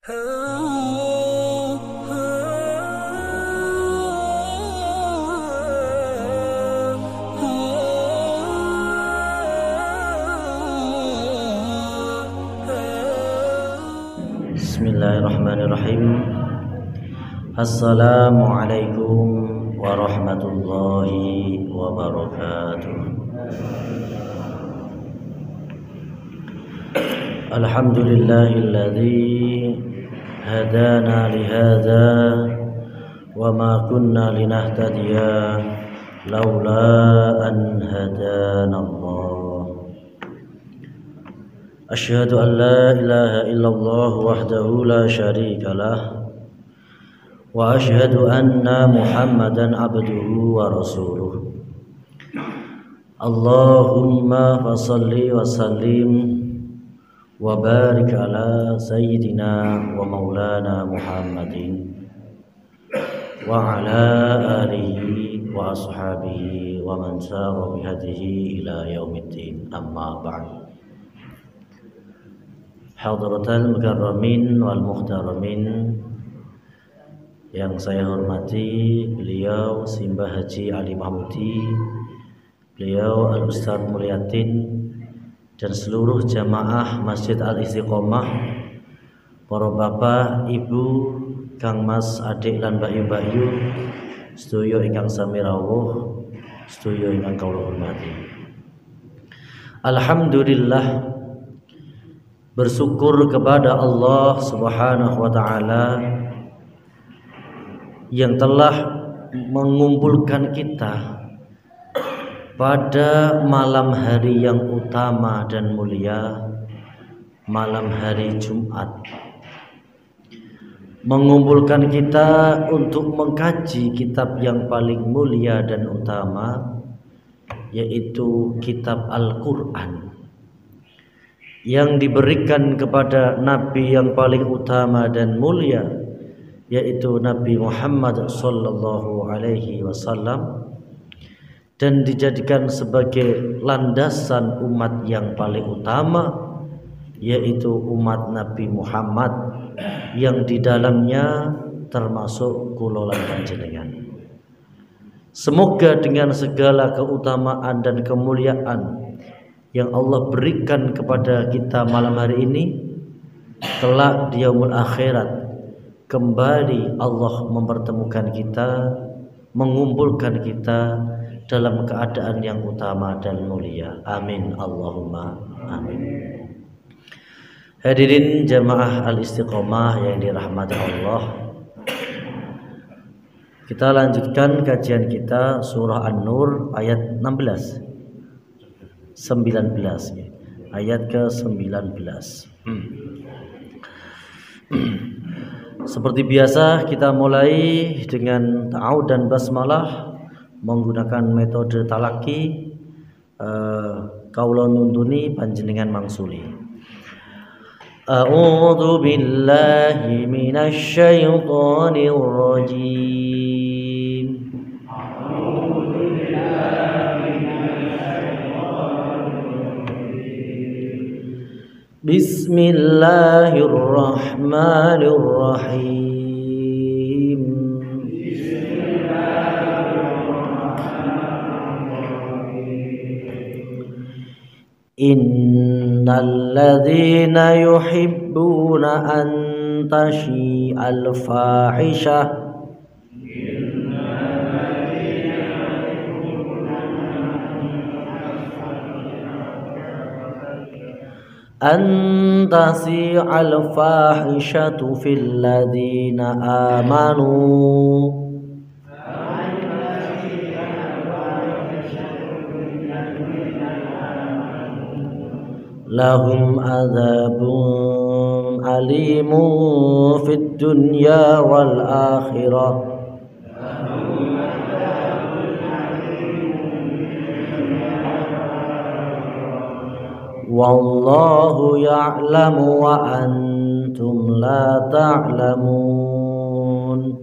Bismillahirrahmanirrahim. Assalamualaikum warahmatullahi wabarakatuh. Alhamdulillahilladzi hadana lihadza wa ma kunna linahtadiya laula an hadana Allah. Asyhadu an la ilaha illallah wahdahu la syarika lah wa asyhadu anna Muhammadan abduhu wa rasuluh. Allahumma fasalli wa sallim wa barik ala sayyidina wa maulana Muhammadin wa ala alihi wa ashabihi wa man sara bihadihi ila yaumiddin, amma ba'd. Hadratal mukarramin wal muhtaramin yang saya hormati, beliau Simbah Haji Ali Mahmudi, beliau Al-Ustaz Mulyatin, dan seluruh jamaah Masjid Al-Istiqomah, para bapak, ibu, kang mas, adik lan mbak-yu, sedaya ingkang sami rawuh, sedaya ingkang kula hormati. Alhamdulillah, bersyukur kepada Allah Subhanahu wa taala yang telah mengumpulkan kita pada malam hari yang utama dan mulia, malam hari Jumat. Mengumpulkan kita untuk mengkaji kitab yang paling mulia dan utama, yaitu kitab Al-Quran, yang diberikan kepada Nabi yang paling utama dan mulia, yaitu Nabi Muhammad sallallahu alaihi wasallam, dan dijadikan sebagai landasan umat yang paling utama, yaitu umat Nabi Muhammad, yang di dalamnya termasuk kula lan panjenengan. Semoga dengan segala keutamaan dan kemuliaan yang Allah berikan kepada kita malam hari ini, kelak di yaumul akhirat kembali Allah mempertemukan kita, mengumpulkan kita dalam keadaan yang utama dan mulia. Amin Allahumma amin. Hadirin jamaah Al-Istiqomah yang dirahmati Allah, kita lanjutkan kajian kita surah An-Nur ayat 19 ayat ke-19. Seperti biasa kita mulai dengan ta'awud dan basmalah menggunakan metode talaki. Kaula nuntuni panjenengan mangsuli. A'udzu billahi minasy syaithanir rajim. Bismillahirrahmanirrahim. Innal ladzina yuhibbuna an tashi'al fahishah tasi'al fahishatu fil ladzina amanu lahum adzabun alimun fid dunya wal akhirah. Wallahu ya'lamu wa antum la ta'lamun.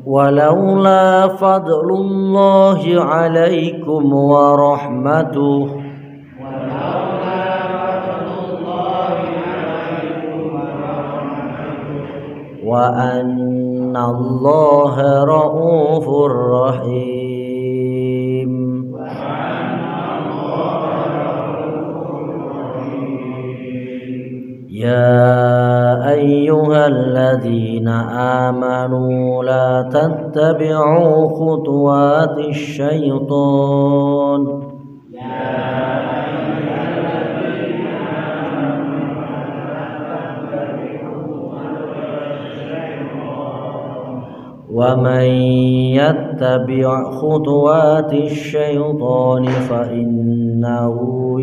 Walaula fadlullahi alaikum wa rahmatuh wa annallaha raufur rahim. Ya ayyuhalladzina amanu la tattabi'u khutuwatis syaitan. Wa man yattabi' khutuwatis syaitani fa innahu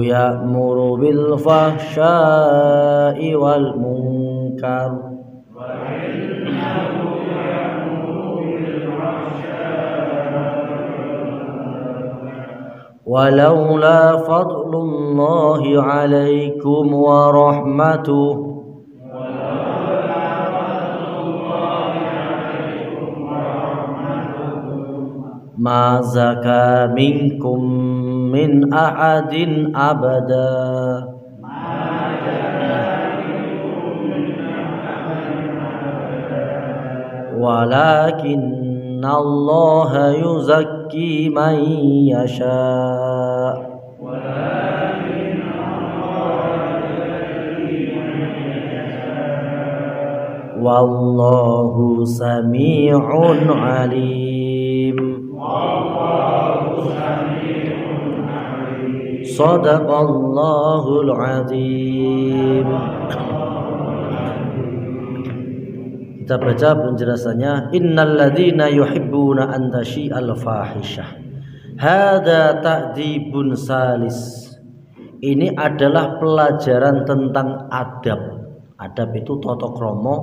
ya'mur bil fahsya'i wal munkar. Walaula fadlullahi 'alaikum wa rahmatuhu ma zaka minkum min ahadin abada. Walakinallaha yuzakki man yasha. Wallahu sami'un alim. Shadaqallahul azim. Kita baca penjelasannya. Innal ladzina yuhibbuna an tashi'al fahishah. Hada ta'dibun salis. Ini adalah pelajaran tentang adab. Adab itu tata krama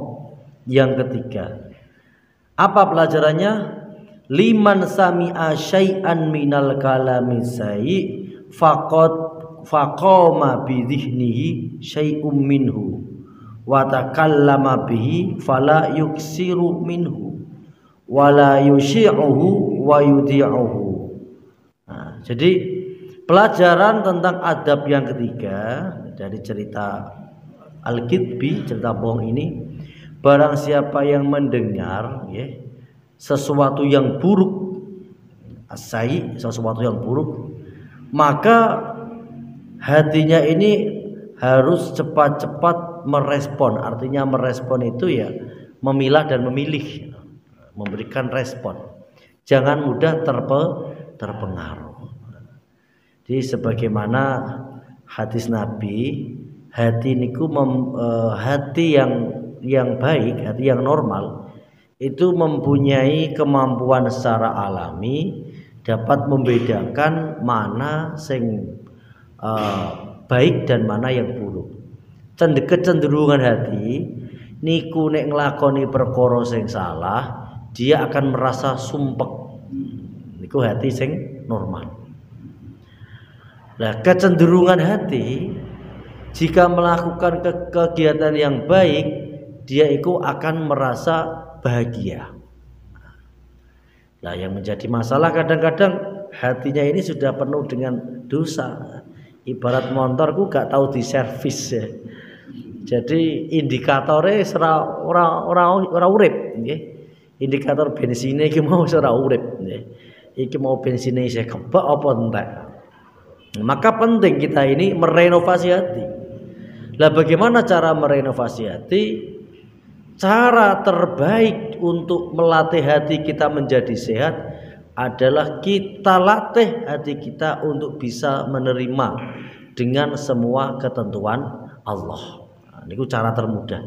yang ketiga. Apa pelajarannya? Liman sami'a syai'an minal kalami sayyi faqama bi dhihnihi syai'um minhu wa takallama bihi fala yuksiru minhu wala yushi'uhu wa yudi'uhu. Nah, jadi pelajaran tentang adab yang ketiga dari cerita Al-Kidbi, cerita bohong ini, barang siapa yang mendengar sesuatu yang buruk, sesuatu yang buruk, maka hatinya ini harus cepat-cepat merespon. Artinya merespon itu ya memilah dan memilih, memberikan respon. Jangan mudah terpengaruh. Jadi sebagaimana hadis Nabi, hati niku hati yang baik, hati yang normal itu mempunyai kemampuan secara alami dapat membedakan mana sing baik dan mana yang buruk. Kecenderungan hati niku nek nglakoni perkara sing salah, dia akan merasa sumpek. Niku hati sing normal. Nah, kecenderungan hati jika melakukan kegiatan yang baik, dia itu akan merasa bahagia. Nah, yang menjadi masalah kadang-kadang hatinya ini sudah penuh dengan dosa. Ibarat motorku gak tahu diservis ya. Jadi indikatornya ora urip nggih. Indikator bensinnya iki mau ora urip nggih. Iki mau bensinnya isih kebak apa entek. Maka penting kita ini merenovasi hati. Lah bagaimana cara merenovasi hati? Cara terbaik untuk melatih hati kita menjadi sehat adalah kita latih hati kita untuk bisa menerima dengan semua ketentuan Allah. Nah, ini cara termudah.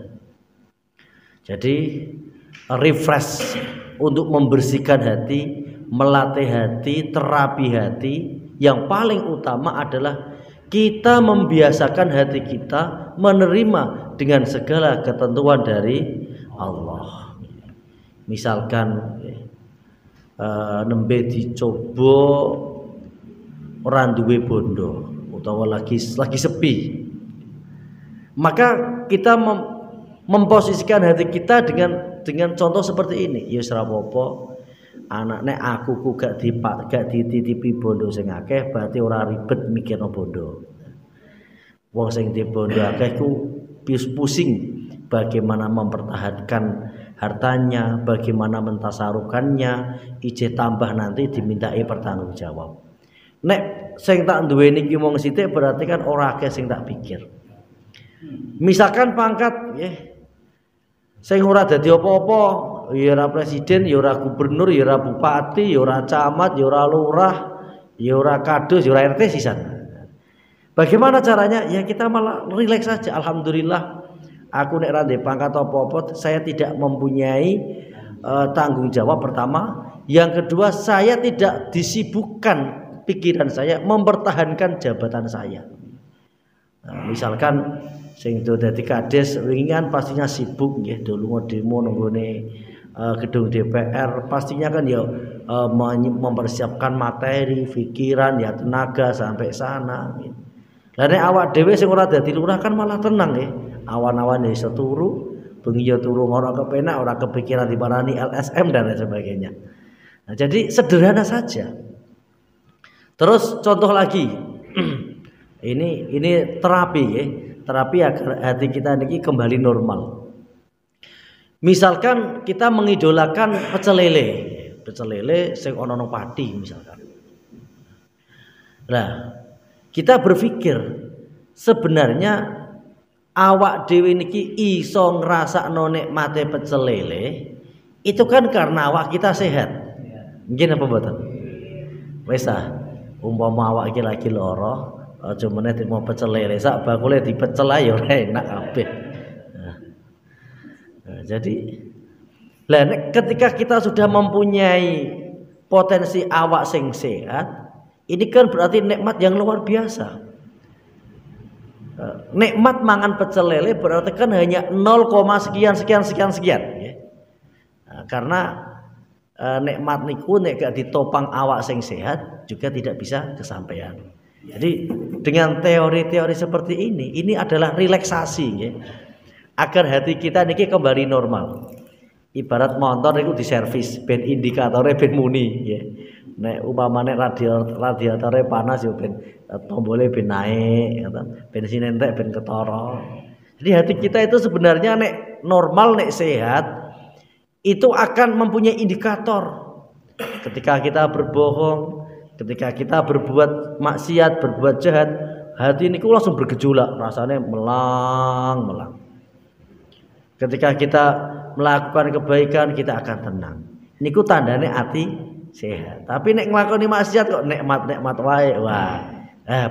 Jadi refresh untuk membersihkan hati, melatih hati, terapi hati. Yang paling utama adalah kita membiasakan hati kita menerima dengan segala ketentuan dari Allah. Misalkan nembe dicoba ora duwe bondo utawa lagi sepi, maka kita memposisikan hati kita dengan contoh seperti ini. Ya ora apa-apa, Anak nek akuku gak dititipi bondo sing akeh berarti ora ribet mikirno bondo. Wong sing di bondo akeh ku pusing bagaimana mempertahankan hartanya, bagaimana mentasarukannya, ije tambah nanti dimintai pertanggung jawab. Nek sing tak duweni iki wong sithik berarti kan ora akeh sing tak pikir. Misalkan pangkat nggih sing ora dadi apa-apa, ya ora presiden, ya ora gubernur, ya ora bupati, ya ora camat, ya ora lurah, ya ora kadus, ya ora RT sisan. Bagaimana caranya? Ya kita malah rileks saja. Alhamdulillah aku nek ra ndek pangkat apa-apa, saya tidak mempunyai tanggung jawab pertama. Yang kedua, saya tidak disibukkan pikiran saya mempertahankan jabatan saya. Nah, misalkan sing dadi kades wingian pastinya sibuk nggih dulu demo nenggone gedung DPR, pastinya kan ya mempersiapkan materi, pikiran, ya tenaga sampai sana gitu. Lah nek awak dhewe sing ora dadi lurah kan malah tenang nggih. Awan-awan iso turu, bengi ya turu ora kepenak, ora kepikiran diparani LSM dan lain sebagainya. Nah, jadi sederhana saja. Terus contoh lagi. ini terapi ya. Terapi agar hati kita ini kembali normal. Misalkan kita mengidolakan pecel lele sing ana nang pati misalkan. Nah, kita berpikir sebenarnya awak dhewe niki iso ngrasakno nikmate pecel lele itu kan karena awak kita sehat. Nggih napa mboten? Wis umpama awak iki lagi lara, aja meneh trimo pecel lele sak bakule dipecel ae ora enak kabeh. Nah, jadi ketika kita sudah mempunyai potensi awak sing sehat, ini kan berarti nikmat yang luar biasa. Nikmat mangan pecel lele berarti kan hanya 0, sekian ya. Nah, karena nikmat niku nek gak ditopang awak sing sehat juga tidak bisa kesampaian. Jadi dengan teori-teori seperti ini adalah relaksasi ya. Agar hati kita niki kembali normal. Ibarat motor niku diservis ben indikatornya ben muni ya. Nek umpamane radiatore panas yo ben tombole ben naik, bensin entek ben ketara. Jadi hati kita itu sebenarnya nek normal, nek sehat itu akan mempunyai indikator. Ketika kita berbohong, ketika kita berbuat maksiat, berbuat jahat, hati ini langsung bergejolak, rasanya melang. Ketika kita melakukan kebaikan, kita akan tenang. Niku tandane hati sehat. Tapi nek nglakoni maksiat kok nikmat wae, wah,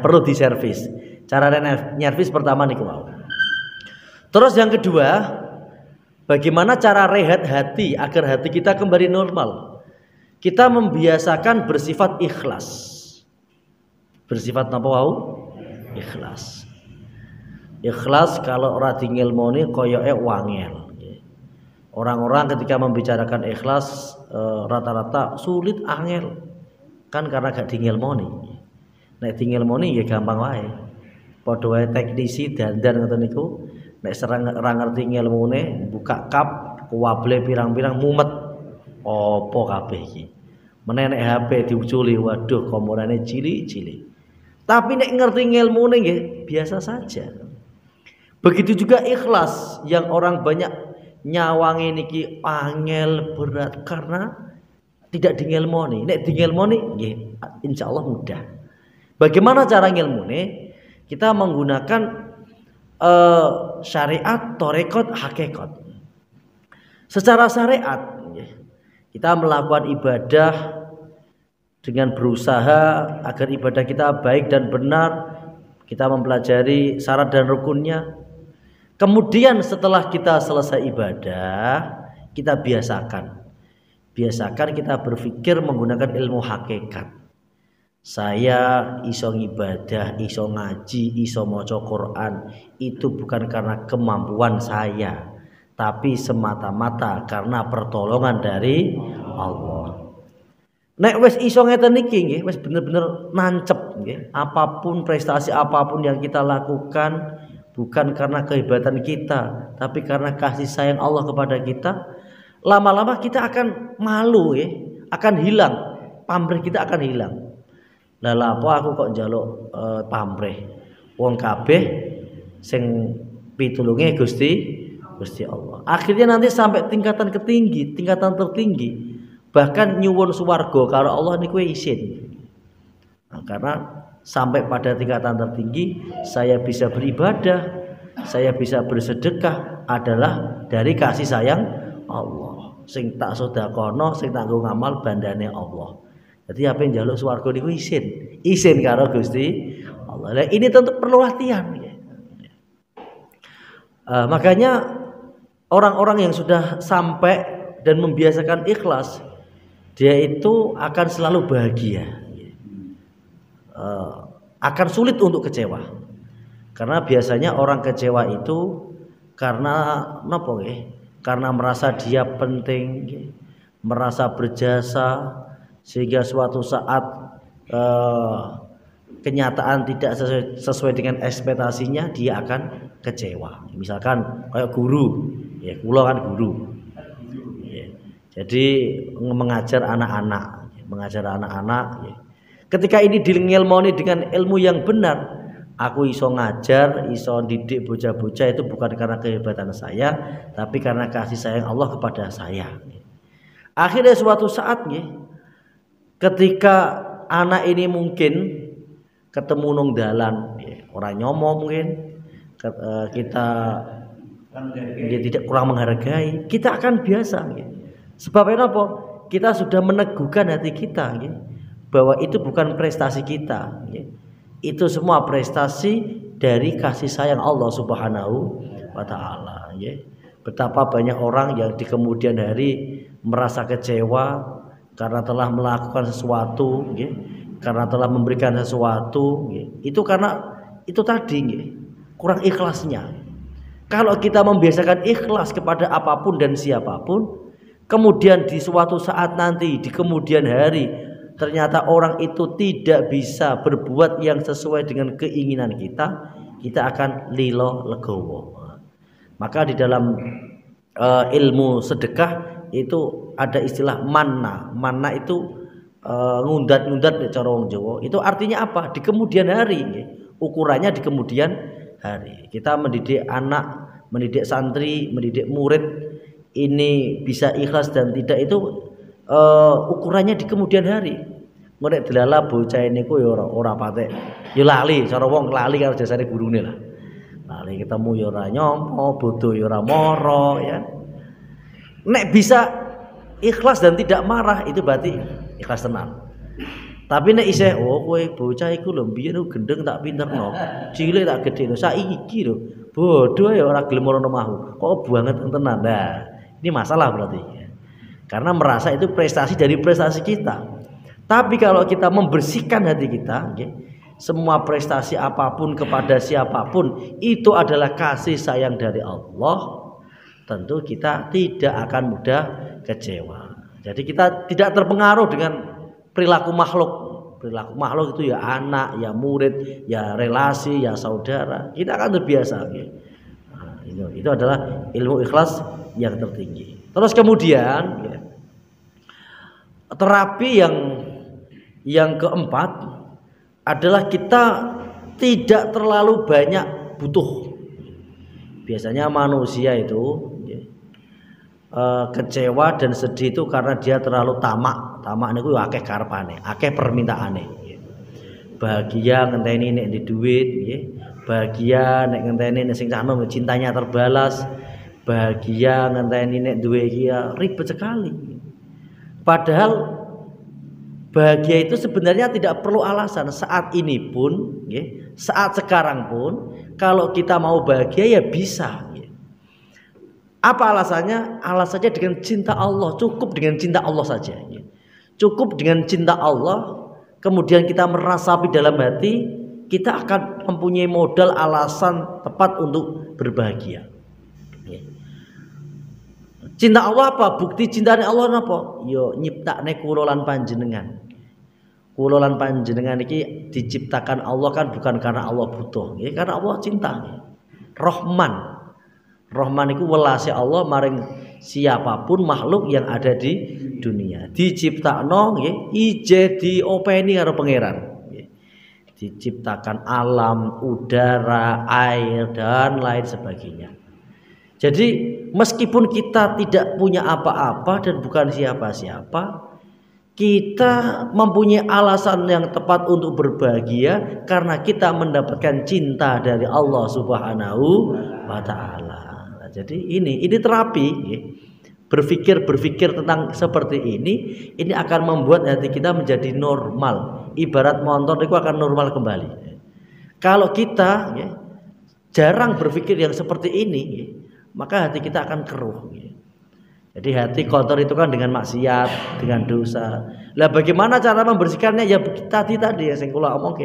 perlu diservis. Carane nyervis pertama niku mau. Terus yang kedua, bagaimana cara rehat hati agar hati kita kembali normal? Kita membiasakan bersifat ikhlas. Bersifat apa wau? Ikhlas. Ikhlas kalau ora dingilmoni koyoke wangel. Orang-orang ketika membicarakan ikhlas rata-rata sulit angel. Kan karena gak dingilmoni. Nek dingilmoni ya gampang wae. Padha wae teknisi dandan ngoten niku. Nek ora ngerti ngilmune buka kap kuwable pirang-pirang mumet apa kabeh iki. Menenek HP diuculi, waduh komporane cilik-cilik. Tapi nek ngerti ngilmune nggih biasa saja. Begitu juga ikhlas yang orang banyak nyawangi niki angel berat karena tidak dingilmoni. Nek dingilmoni nggih insyaallah mudah. Bagaimana cara ngilmune? Kita menggunakan syariat, torekot, hakikat. Secara syariat kita melakukan ibadah dengan berusaha agar ibadah kita baik dan benar. Kita mempelajari syarat dan rukunnya. Kemudian setelah kita selesai ibadah, kita biasakan kita berpikir menggunakan ilmu hakikat. Saya iso ibadah, iso ngaji, iso maca Quran itu bukan karena kemampuan saya, tapi semata-mata karena pertolongan dari Allah. Nek wis iso ngeten niki nggih, wis bener-bener nancep nggih. Apapun prestasi apapun yang kita lakukan bukan karena kehebatan kita, tapi karena kasih sayang Allah kepada kita. Lama-lama kita akan malu ya, akan hilang, pamrih kita akan hilang. Lah apa aku kok njaluk pamrih? Wong kabeh sing pitulunge Gusti Allah. Akhirnya nanti sampai tingkatan tertinggi, bahkan nyuwun swarga karo Allah niku isin. Nah, karena sampai pada tingkatan tertinggi saya bisa beribadah, saya bisa bersedekah adalah dari kasih sayang Allah. Sing tak sedakono, sing tak nggo ngamal bandane Allah. Jadi apa yang njaluk swarga niku isin karo Gusti Allah. Nah, ini tentu perlu latihan ya. Makanya orang-orang yang sudah sampai dan membiasakan ikhlas, dia itu akan selalu bahagia. Akan sulit untuk kecewa. Karena biasanya orang kecewa itu karena napa nggih? Karena merasa dia penting, merasa berjasa, sehingga suatu saat kenyataan tidak sesuai dengan ekspektasinya, dia akan kecewa. Misalkan kayak guru, ya kula kan guru. Ya. Jadi mengajar anak-anak. Ya. Ketika ini dilengilmoni dengan ilmu yang benar, aku iso ngajar, iso didik bocah-bocah itu bukan karena kehebatan saya, tapi karena kasih sayang Allah kepada saya. Akhirnya suatu saat ketika anak ini mungkin ketemu nang dalan, orang nyomo mungkin kita dia tidak kurang menghargai, kita akan biasa. Sebab apa? Kita sudah meneguhkan hati kita bahwa itu bukan prestasi kita. Itu semua prestasi dari kasih sayang Allah Subhanahu wa taala. Betapa banyak orang yang di kemudian hari merasa kecewa karena telah melakukan sesuatu, karena telah memberikan sesuatu, itu karena itu tadi kurang ikhlasnya. Kalau kita membiasakan ikhlas kepada apapun dan siapapun, kemudian di suatu saat nanti di kemudian hari ternyata orang itu tidak bisa berbuat yang sesuai dengan keinginan kita, kita akan lilo legowo. Maka di dalam ilmu sedekah itu ada istilah manna. Manna itu ngundat-ngundat di cara wong Jawa. Itu artinya apa? Di kemudian hari. Ukurannya di kemudian hari. Kita mendidik anak, mendidik santri, mendidik murid ini bisa ikhlas dan tidak itu ukurannya di kemudian hari. Mereka delala bocah niku ya ora patek. Ya lali, cara wong lali karo jasane gurune lah. Lali ketemu ya ora nyompo, bodoh ya ora moro ya. Nek bisa ikhlas dan tidak marah itu berarti ikhlas tenan. Tapi nek isih kowe bocah iku lho mbiyen gendeng tak pinterno, cilik tak gedheno, saiki lho bodoh ya ora gelem ora omahku. Kok banget tenan. Nah, ini masalah berarti. Karena merasa itu prestasi dari prestasi kita. Tapi kalau kita membersihkan hati kita, semua prestasi apapun kepada siapapun itu adalah kasih sayang dari Allah, tentu kita tidak akan mudah kecewa. Jadi kita tidak terpengaruh dengan perilaku makhluk. Perilaku makhluk itu ya anak, ya murid, ya relasi, ya saudara. Kita akan terbiasa. Nah, itu adalah ilmu ikhlas yang tertinggi. Terus kemudian terapi yang keempat adalah kita tidak terlalu banyak butuh. Biasanya manusia itu kecewa dan sedih itu karena dia terlalu tamak. Tamak niku akeh karepane, akeh permintaane. Bahagia ngenteni nek di duit, bahagia nek ngenteni nek sing canom cintanya terbalas, bahagia ngenteni nek duwe iki ribet sekali. Padahal bahagia itu sebenarnya tidak perlu alasan. Saat ini pun, saat sekarang pun, kalau kita mau bahagia ya bisa. Apa alasannya? Alasannya dengan cinta Allah. Cukup dengan cinta Allah saja. Cukup dengan cinta Allah. Kemudian kita merasapi dalam hati, kita akan mempunyai modal alasan tepat untuk berbahagia. Cinta Allah apa? Bukti cintanya Allah apa? Yo nyiptakne kula lan panjenengan. Kula lan panjenengan iki diciptakan Allah kan bukan karena Allah butuh, karena Allah cinta. Rahman. Rahman iku welase Allah maring siapapun makhluk yang ada di dunia. Diciptakno nggih ije diopeni karo pangeran. Diciptakan alam, udara, air dan lain sebagainya. Jadi meskipun kita tidak punya apa-apa dan bukan siapa-siapa, kita mempunyai alasan yang tepat untuk berbahagia karena kita mendapatkan cinta dari Allah Subhanahu wa taala. Nah, jadi ini terapi. Berpikir tentang seperti ini akan membuat hati kita menjadi normal. Ibarat motor itu akan normal kembali. Kalau kita jarang berpikir yang seperti ini, maka hati kita akan keruh. Jadi hati kotor itu kan dengan maksiat, dengan dosa. Lah bagaimana cara membersihkannya? Ya tadi yang saya omong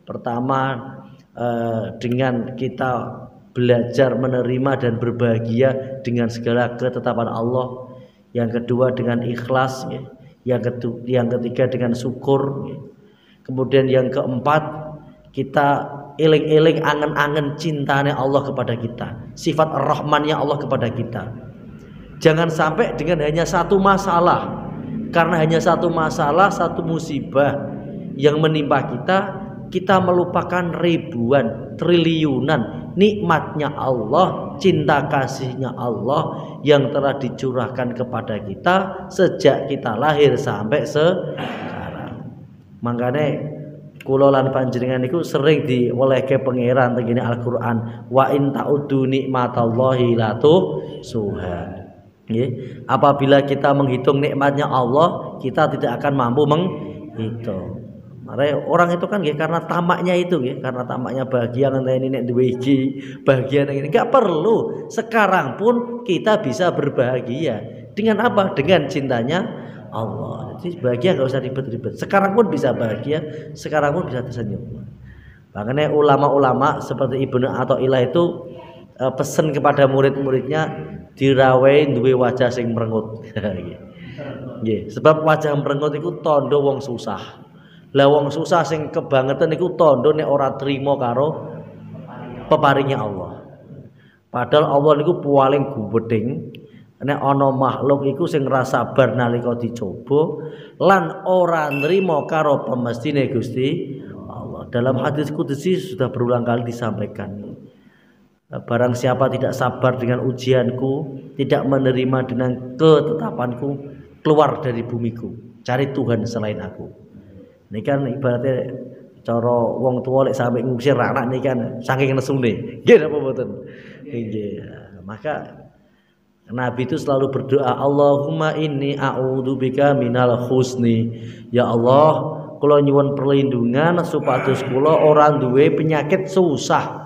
pertama dengan kita belajar menerima dan berbahagia dengan segala ketetapan Allah. Yang kedua dengan ikhlas, yang ketiga dengan syukur. Kemudian yang keempat kita eling-eling angen-angen cintanya Allah kepada kita, sifat rahmannya Allah kepada kita. Jangan sampai dengan hanya satu masalah, karena hanya satu masalah, satu musibah yang menimpa kita melupakan ribuan, triliunan nikmatnya Allah, cinta kasihnya Allah yang telah dicurahkan kepada kita sejak kita lahir sampai sekarang. Makanya kula lan panjenengan niku sering diwelehke pangeran teng Al-Qur'an, wa in ta'uddu nikmatallahi la tuhsuha. Apabila kita menghitung nikmatnya Allah, kita tidak akan mampu menghitung. Makanya orang itu kan karena tamaknya itu, karena tamaknya bahagia ngenteni nek duwe iki, bahagia ini enggak perlu. Sekarang pun kita bisa berbahagia dengan apa? Dengan cintanya Allah. Jadi bahagia enggak usah ribet-ribet. Sekarang pun bisa bahagia, sekarang pun bisa tersenyum. Makanya ulama-ulama seperti Ibnu Athaillah itu pesan kepada murid-muridnya, dirawai duwe wajah sing merengut. Sebab wajah merengut itu tondo wong susah. Lah wong susah sing kebangetan iku tondo nek ora trima karo peparingnya Allah. Padahal Allah niku paling gubedhing. Nek ana makhluk iku sing ora sabar nalika dicoba lan ora nrimo karo pemestine Gusti Allah. Dalam hadis qudsi sudah berulang kali disampaikan. Barang siapa tidak sabar dengan ujianku, tidak menerima dengan ketetapanku, keluar dari bumiku, cari Tuhan selain aku. Ini kan ibaratnya cara wong tua lek sampai ngusir anak ini kan saking nesune. Nggih napa mboten? Nggih. Maka Nabi itu selalu berdoa, Allahumma inni a'udzubika minal husni. Ya Allah, kula nyuwun perlindungan supados kula ora duwe penyakit susah.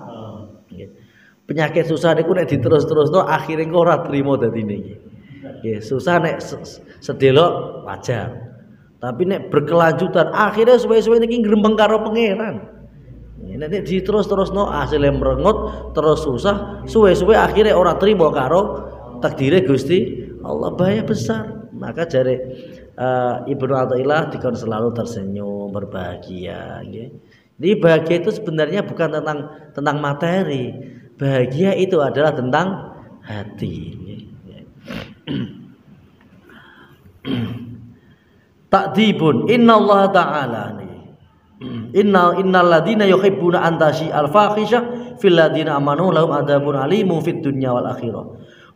Penyakit susah niku nek diterus-terusno akhire kok ora trimo dadine iki. Nggih, susah nek sedelok wajar. Tapi nek berkelanjutan akhirnya suwe-suwe niki grembeng karo pangeran. Nek diterus-terusno asile merengut terus susah, suwe-suwe akhirnya ora trimo karo takdire Gusti Allah, bahaya besar. Maka jare Ibnu Athaillah dikon selalu tersenyum, berbahagia. Jadi bahagia itu sebenarnya bukan tentang materi. Bahagia itu adalah tentang hati. Takdibun innallaha ta'ala innal ladina yuhibbuna an tashi'al fahisha fil ladina amanu lahum adzabun alimun fid dunya wal akhirah.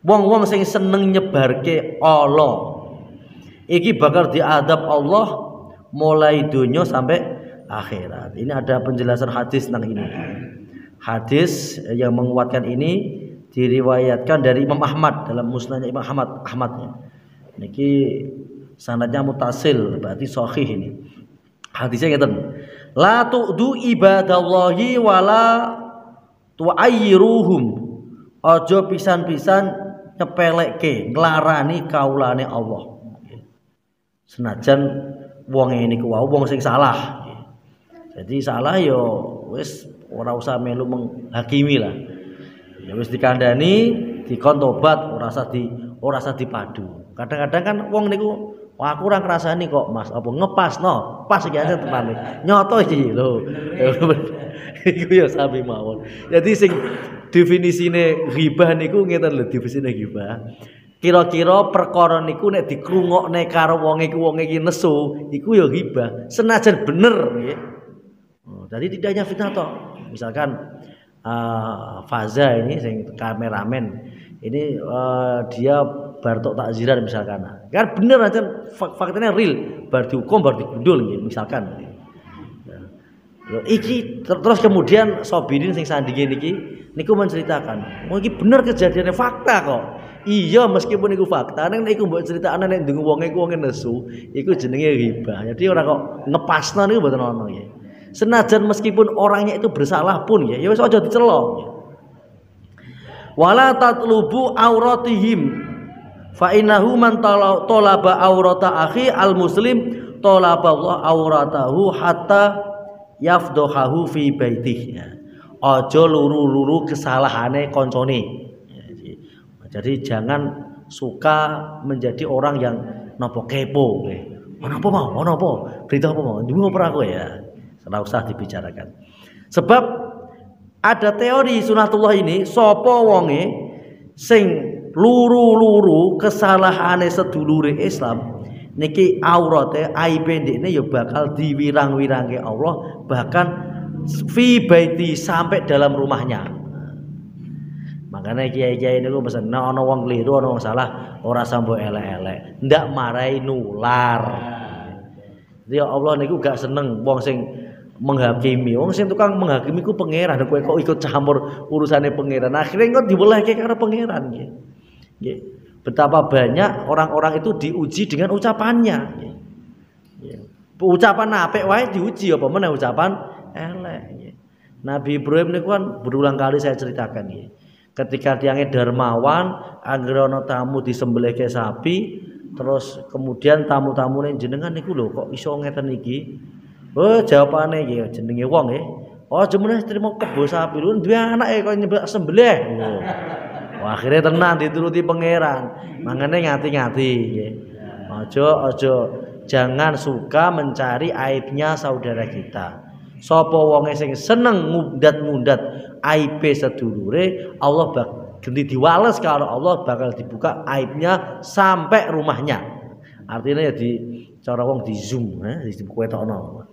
Wong-wong sing seneng nyebarke Allah iki bakal diadab Allah mulai dunia sampai akhirat. Ini ada penjelasan hadis tentang ini. Hadis yang menguatkan ini diriwayatkan dari Imam Ahmad dalam musnadnya Imam Ahmad. Niki sanadnya mutasil, berarti sahih ini. Hadisnya ngeten. La tu'du ibadallahi wala tu'ayyiruhum. Aja pisan-pisan nyepelekke, nglarani kaulane Allah. Senajan wong ini ku wong sing salah. Jadi salah yo wis ora usah melu menghakimi lah. Ya wis dikandani, dikon tobat, ora usah dipadu. Kadang-kadang kan wong niku wah aku ora ngrasani kok Mas, apa ngepasno, pas iki aja tepane. Nyoto iki lho. Iku ya sami mawon. Jadi sing definisine ghibah niku ngeten lho, definisine ghibah. kira-kira perkara niku nek dikrungokne karo wong iki nesu, iku ya ghibah. Senajan bener nggih. Jadi tidak hanya fitnah toh. Misalkan Faza ini sing kameramen ini dia bar tok takziran misalkan. Kan bener aja faktanya real, bar dihukum bar digundul nggih misalkan. Iki terus kemudian Sobirin sing sandinge niki niku menceritakan, "Oh iki bener kejadiannya fakta kok." Iya meskipun iku fakta, nek iku mbok critakane nek ndung wonge nesu, iku jenenge ghibah. Jadi ora kok ngepasno niku mboten ono nggih. Senajan meskipun orangnya itu bersalah pun ya wis aja dicela. Wala tatlubu auratihim fa innahu man talaba aurata akhi al muslim talaba Allah auratahu hatta yafdohahu fi baitihi. Aja luru-luru kesalahane koncone. Jadi jangan suka menjadi orang yang nopo kepo. Ono apa? Berita apa mau? Ndungo ora kowe ya. Ora usah dibicarakan. Sebab ada teori sunatullah ini sapa wonge sing luru-luru kesalahane sedulure Islam niki aurate aibe ndekne ya bakal diwirang-wirange Allah bahkan fi baiti sampai dalam rumahnya. Makanya kiai-kiai niku pesen nek ana wong keliru ana wong salah ora sambo elek-elek, ndak marai nular. Jadi Allah niku gak seneng wong sing menghakimi. Wong sing tukang menghakimi ku pangeran, kowe kok ikut campur urusane pangeran. Akhirnya kok diwelehke karo pangeran nggih. Nggih. Betapa banyak orang-orang itu diuji dengan ucapannya. Nggih. Ucapan apik wae diuji apa meneh ucapan elek nggih. Nabi Ibrahim niku kan berulang kali saya ceritakan nggih. Ketika tiangnya dermawan, anggere ana tamu disembelihke sapi, terus kemudian tamu-tamune jenengan niku lho kok iso ngeten iki? Oh, jawabane iki jenenge wong nggih. Oh, jenenge trimo kebo sapi lho duwe anake kok nyembelih sembelih. Wah, akhirnya tenan dituruti pangeran. Mangane ngati-ngati nggih. Aja jangan suka mencari aibnya saudara kita. Sapa wonge sing seneng ngundat-ngundat aibe sedulure, Allah ganti diwales kalau Allah bakal dibuka aibnya sampai rumahnya. Artinya ya di cara wong di zoom diketokno.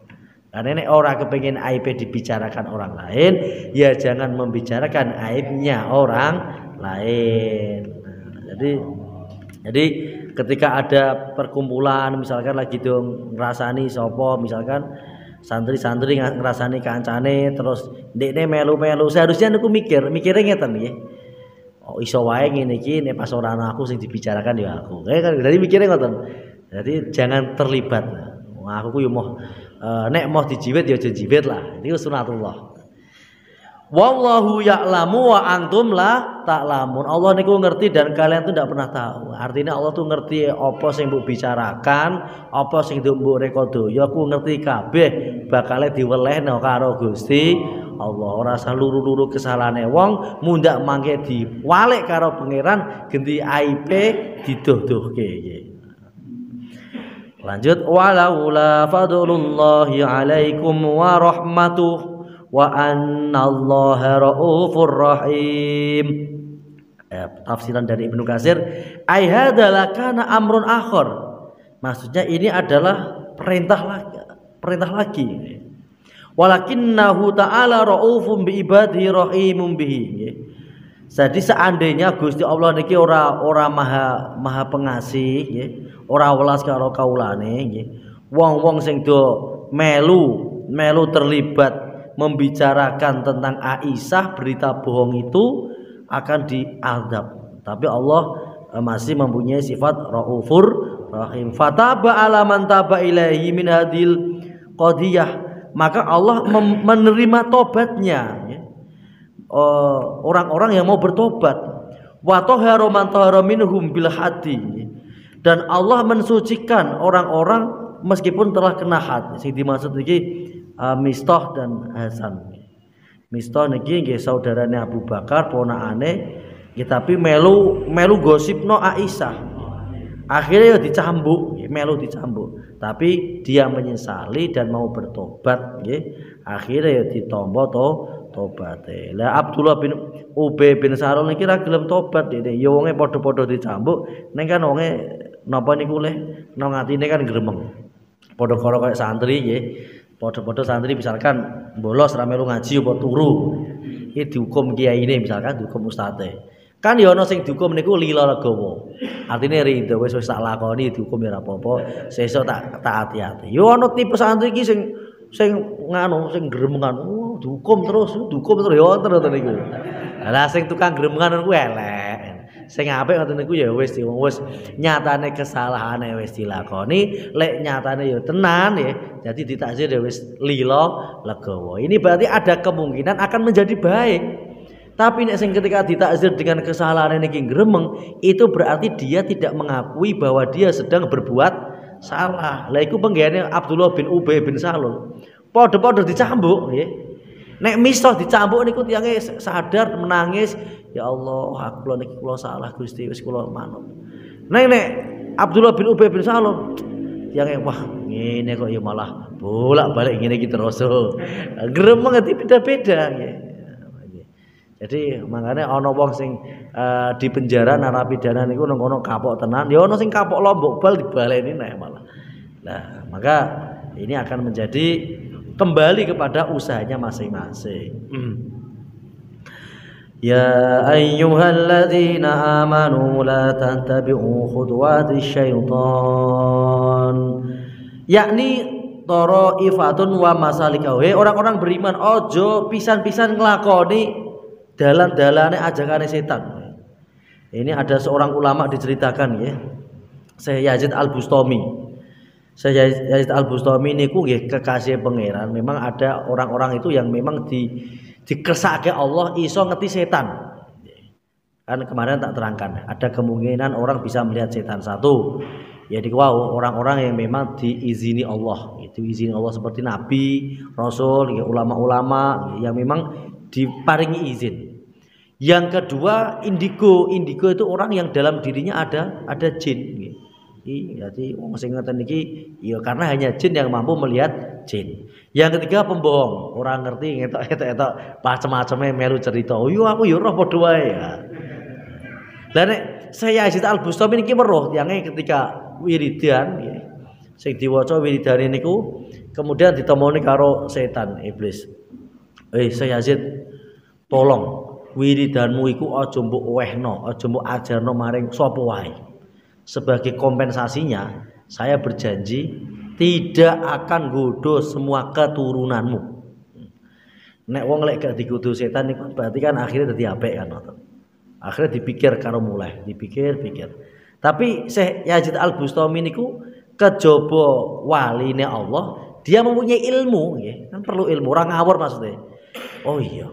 Karena nek ora kepengin aibe dibicarakan orang lain, ya jangan membicarakan aibnya orang lain. Jadi ketika ada perkumpulan misalkan lagi dong ngrasani sapa misalkan santri-santri ngrasani kancane terus ndekne melu-melu seharusnya niku mikire ngeten nggih. Oh iso wae ngene iki nek pas ora ana aku sing dibicarakan ya aku. Kan dadi mikire ngoten. Jadi jangan terlibat. Wah aku ku yo moh nek moh dijiwit ya aja jiwit lah. Niku sunatullah. Wallahu ya'lamu wa antum la ta'lamun. Allah niku ngerti dan kalian tuh tidak pernah tahu. Artinya Allah tuh ngerti apa sing mbok bicarakan, apa sing mbok rekodo. Ya aku ngerti kabeh bakale diwelehno karo Gusti Allah. Ora usah luru-luru kesalahane wong, mundak mangke diwalek karo pangeran, genti aibe didoh-dohke. Lanjut walaula fadlullahi alaikum wa rahmatuh wa annallaha raufur rahim. Tafsiran dari Ibnu Katsir, ai hadzal kana amrun akhar. Maksudnya ini adalah perintah lagi. Walakinnahu ta'ala raufun bi ibadihi rahimun bihi. Jadi seandainya Gusti Allah niki ora maha pengasih nggih, ora welas karo kaulane nggih. Wong-wong sing do melu terlibat membicarakan tentang Aisyah berita bohong itu akan diazab. Tapi Allah masih mempunyai sifat Raufur Rahim. Fataba ala man taba ilaihi min hadil qadiyah. Maka Allah menerima tobatnya orang-orang yang mau bertobat. Wa tahara man tahara minhum bil hadi. Dan Allah mensucikan orang-orang meskipun telah kena had. Sing dimaksud iki Mistah dan Hasan. Mistah niki nggih saudarane Abu Bakar, ponakane nggih tapi melu gosipno Aisyah. Akhirnya ya dicambuk, melu dicambuk. Tapi dia menyesali dan mau bertobat nggih. Akhirnya ya ditampa tobate. Lah Abdullah bin Ubay bin Salul niki ra gelem tobat dene. Ya wonge padha-padha dicambuk, ning kan wonge napa niku leh nang atine kan gremeng. Padha karo kaya santri nggih. Padha-padha santri misalkan bolos ra melu ngaji apa turu. Iki dihukum kiyaine misalkan dihukum ustaze. Kan ya ana sing dihukum niku lila legawa. Artine ridho wis tak lakoni dihukum ya ora apa-apa, sesuk tak ati-ati. Ya ana tipe santri iki sing nganu sing gremengan, dihukum terus ya wonten niku. Lah sing tukang gremengan niku elek. Sing apik ngoten niku ya wis nyatane kesalahane wis dilakoni, lek nyatane ya tenan ya. Jadi ditakzir ya wis lila legawa. Ini berarti ada kemungkinan akan menjadi baik. Tapi nek sing ketika ditakzir dengan kesalahan niki gremeng, itu berarti dia tidak mengakui bahwa dia sedang berbuat salah. Lah iku penggene Abdullah bin Ubay bin Salul. Padha-padha dicambuk nggih. Nek miso dicambuk niku tiyange sadar menangis, ya Allah, aku niki kula salah Gusti, wis kula manut. Nek Abdullah bin Ubay bin Salul tiyange wah ngene kok ya malah bolak-balik ngene iki terus. Gremeng ati beda-beda nggih. Jadi makanya ana wong sing di penjara narapidana niku nang kono kapok tenan, ya ana sing kapok lombok bal dibaleni nek malah. Nah, maka ini akan menjadi kembali kepada usahanya masing-masing. Ya ayyuhalladzina amanu la tattabi'u khutuwatis syaitan. Yakni taraifatun wa masalikah. Orang-orang beriman ojo pisan-pisan nglakoni dalan-dalane ajakane setan. Ini ada seorang ulama diceritakan ya. Syekh Yazid Al-Bustami. Syekh Yazid Al-Bustami niku nggih kekasih pangeran. Memang ada orang-orang itu yang memang dikersake Allah iso ngerti setan. Kan kemarin tak terangkan, ada kemungkinan orang bisa melihat setan satu. Jadi wow, orang-orang yang memang diizini Allah. Itu izin Allah seperti nabi, rasul, ulama-ulama yang memang diparingi izin. Yang kedua indigo itu orang yang dalam dirinya ada jin. Jadi wong sing ngoten iki ya karena hanya jin yang mampu melihat jin. Yang ketiga pembohong, orang ngerti ngetok macam-macamnya melu cerita. Oh iya aku ya roh padha wae ya. Lah nek saya Yazid Al-Bustami niki weruh tiange ketika wiridan nggih. Sing diwaca wiridane niku kemudian ditemoni karo setan iblis. Saya Yazid, tolong wiridanmu iku aja mbok wehno, aja mbok ajarno maring sapa wae. Sebagai kompensasinya, saya berjanji tidak akan nggodho semua keturunanmu. Nek wong lek gak digodho setan niku berarti kan akhirnya dadi apik kan. Akhirnya dipikir karo mulai, dipikir. Tapi Syekh Yazid Al-Bustami niku kejaba waline Allah, dia mempunyai ilmu nggih. Kan perlu ilmu, orang ngawur maksudnya. Oh iya.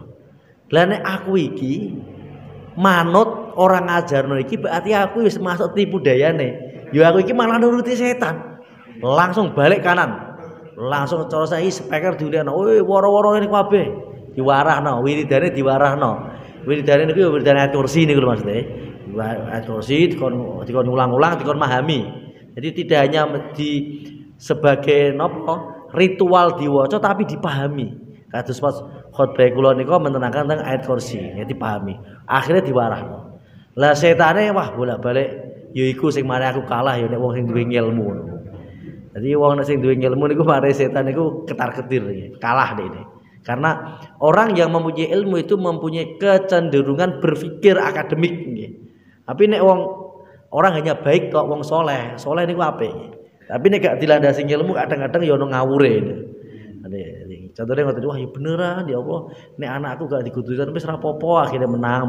Lah nek aku iki manut orang ngajarno iki berarti aku wis masuk tipu dayane. Ya aku iki malah nuruti setan. Langsung balik kanan. Langsung cara saiki speaker diundekno. Woi, woro-woro ini kabeh. Diwarahno, wiridane diwarahno. Wiridane niku ya wiridane ayat kursi niku lho maksudnya. Ayat kursi dikon ulang-ulang, dikon memahami. Jadi tidak hanya sebagai ritual diwaca tapi dipahami. Kados pas khotbah kula nika menerangkan tentang ayat kursi, ya dipahami. Akhirnya diwarahno. Lah setane wah bolak-balik ya iku sing mari aku kalah ya nek wong sing duwe ilmu. Jadi wong sing duwe ilmu niku mari setan niku ketar-ketir kalah dene. Karena orang yang mempunyai ilmu itu mempunyai kecenderungan berpikir akademik nggih. Tapi nek orang hanya baik kok wong soleh niku apik. Tapi nek gak dilandasi ilmu kadang-kadang ya ono ngawure. Contohnya ngoten, wah ya beneran ya Allah, nek anakku gak dikudusan wis ora apa-apa akhirnya menang.